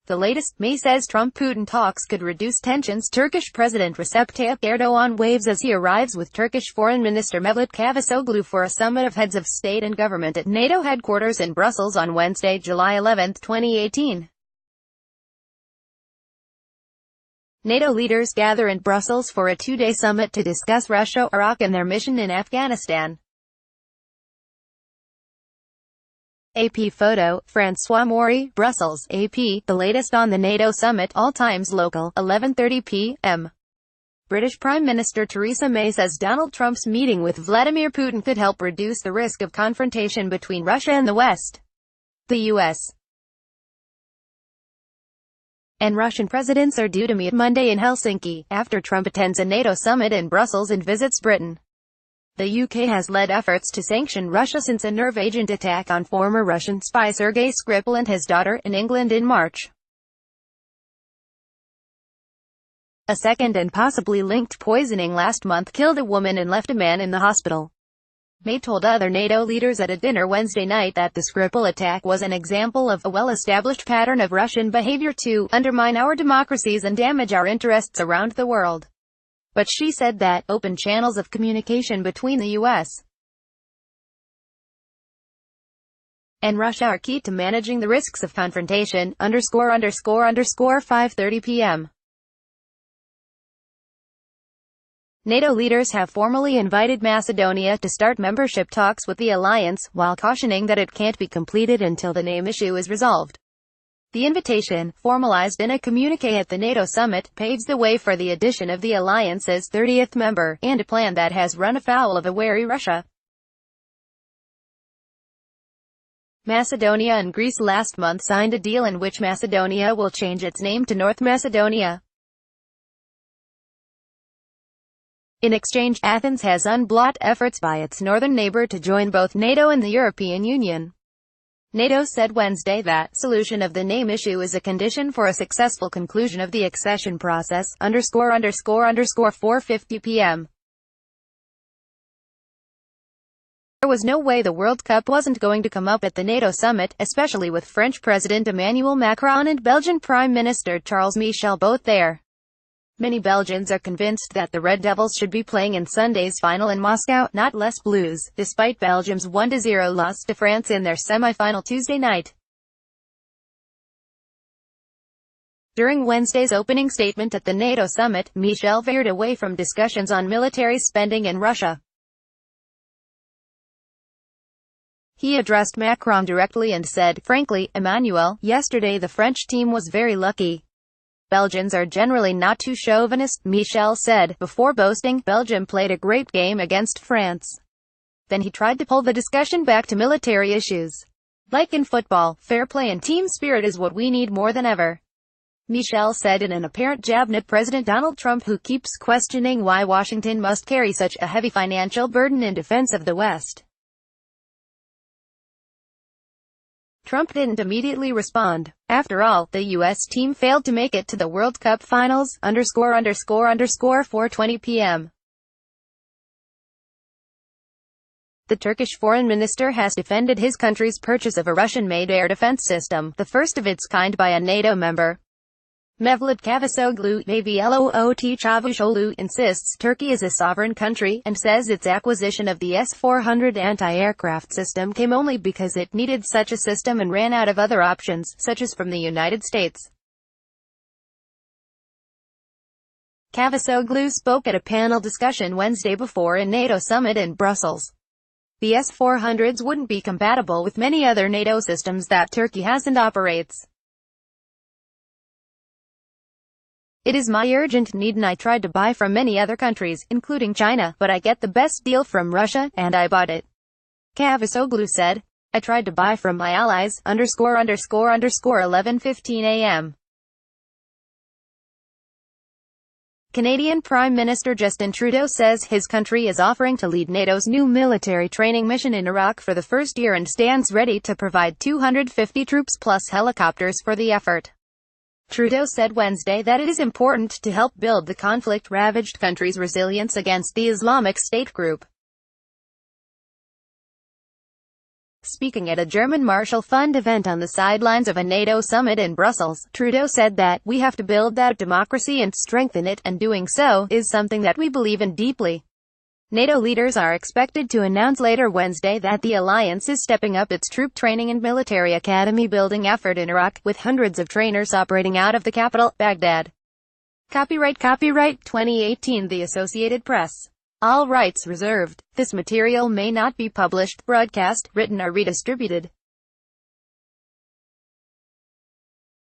The latest, May says Trump-Putin talks could reduce tensions. Turkish President Recep Tayyip Erdogan waves as he arrives with Turkish Foreign Minister Mevlut Cavusoglu for a summit of heads of state and government at NATO headquarters in Brussels on Wednesday, July 11, 2018. NATO leaders gather in Brussels for a two-day summit to discuss Russia, Iraq and their mission in Afghanistan. AP photo, François Maury, Brussels, AP, the latest on the NATO summit, all times local, 11:30 p.m. British Prime Minister Theresa May says Donald Trump's meeting with Vladimir Putin could help reduce the risk of confrontation between Russia and the West. The U.S. and Russian presidents are due to meet Monday in Helsinki, after Trump attends a NATO summit in Brussels and visits Britain. The UK has led efforts to sanction Russia since a nerve agent attack on former Russian spy Sergei Skripal and his daughter in England in March. A second and possibly linked poisoning last month killed a woman and left a man in the hospital. May told other NATO leaders at a dinner Wednesday night that the Skripal attack was an example of a well-established pattern of Russian behavior to undermine our democracies and damage our interests around the world. But she said that open channels of communication between the U.S. and Russia are key to managing the risks of confrontation, ____5:30 p.m. NATO leaders have formally invited Macedonia to start membership talks with the alliance, while cautioning that it can't be completed until the name issue is resolved. The invitation, formalized in a communiqué at the NATO summit, paves the way for the addition of the alliance's 30th member, and a plan that has run afoul of a wary Russia. Macedonia and Greece last month signed a deal in which Macedonia will change its name to North Macedonia. In exchange, Athens has unblocked efforts by its northern neighbor to join both NATO and the European Union. NATO said Wednesday that solution of the name issue is a condition for a successful conclusion of the accession process, ____4:50 p.m. There was no way the World Cup wasn't going to come up at the NATO summit, especially with French President Emmanuel Macron and Belgian Prime Minister Charles Michel both there. Many Belgians are convinced that the Red Devils should be playing in Sunday's final in Moscow, not Les Bleus, despite Belgium's 1-0 loss to France in their semi-final Tuesday night. During Wednesday's opening statement at the NATO summit, Michel veered away from discussions on military spending in Russia. He addressed Macron directly and said, "Frankly, Emmanuel, yesterday the French team was very lucky. Belgians are generally not too chauvinist," Michel said, before boasting, "Belgium played a great game against France." Then he tried to pull the discussion back to military issues. "Like in football, fair play and team spirit is what we need more than ever," Michel said in an apparent jab at President Donald Trump, who keeps questioning why Washington must carry such a heavy financial burden in defense of the West. Trump didn't immediately respond. After all, the U.S. team failed to make it to the World Cup finals, ____4:20 p.m. The Turkish foreign minister has defended his country's purchase of a Russian-made air defense system, the first of its kind by a NATO member. Mevlut Cavusoglu insists Turkey is a sovereign country, and says its acquisition of the S-400 anti-aircraft system came only because it needed such a system and ran out of other options, such as from the United States. Cavusoglu spoke at a panel discussion Wednesday before a NATO summit in Brussels. The S-400s wouldn't be compatible with many other NATO systems that Turkey has and operates. "It is my urgent need and I tried to buy from many other countries, including China, but I get the best deal from Russia, and I bought it," Cavusoglu said. "I tried to buy from my allies, ____11:15 a.m. Canadian Prime Minister Justin Trudeau says his country is offering to lead NATO's new military training mission in Iraq for the first year and stands ready to provide 250 troops plus helicopters for the effort. Trudeau said Wednesday that it is important to help build the conflict-ravaged country's resilience against the Islamic State group. Speaking at a German Marshall Fund event on the sidelines of a NATO summit in Brussels, Trudeau said that, "We have to build that democracy and strengthen it, and doing so is something that we believe in deeply." NATO leaders are expected to announce later Wednesday that the alliance is stepping up its troop training and military academy building effort in Iraq, with hundreds of trainers operating out of the capital, Baghdad. Copyright 2018 The Associated Press. All rights reserved. This material may not be published, broadcast, written or redistributed.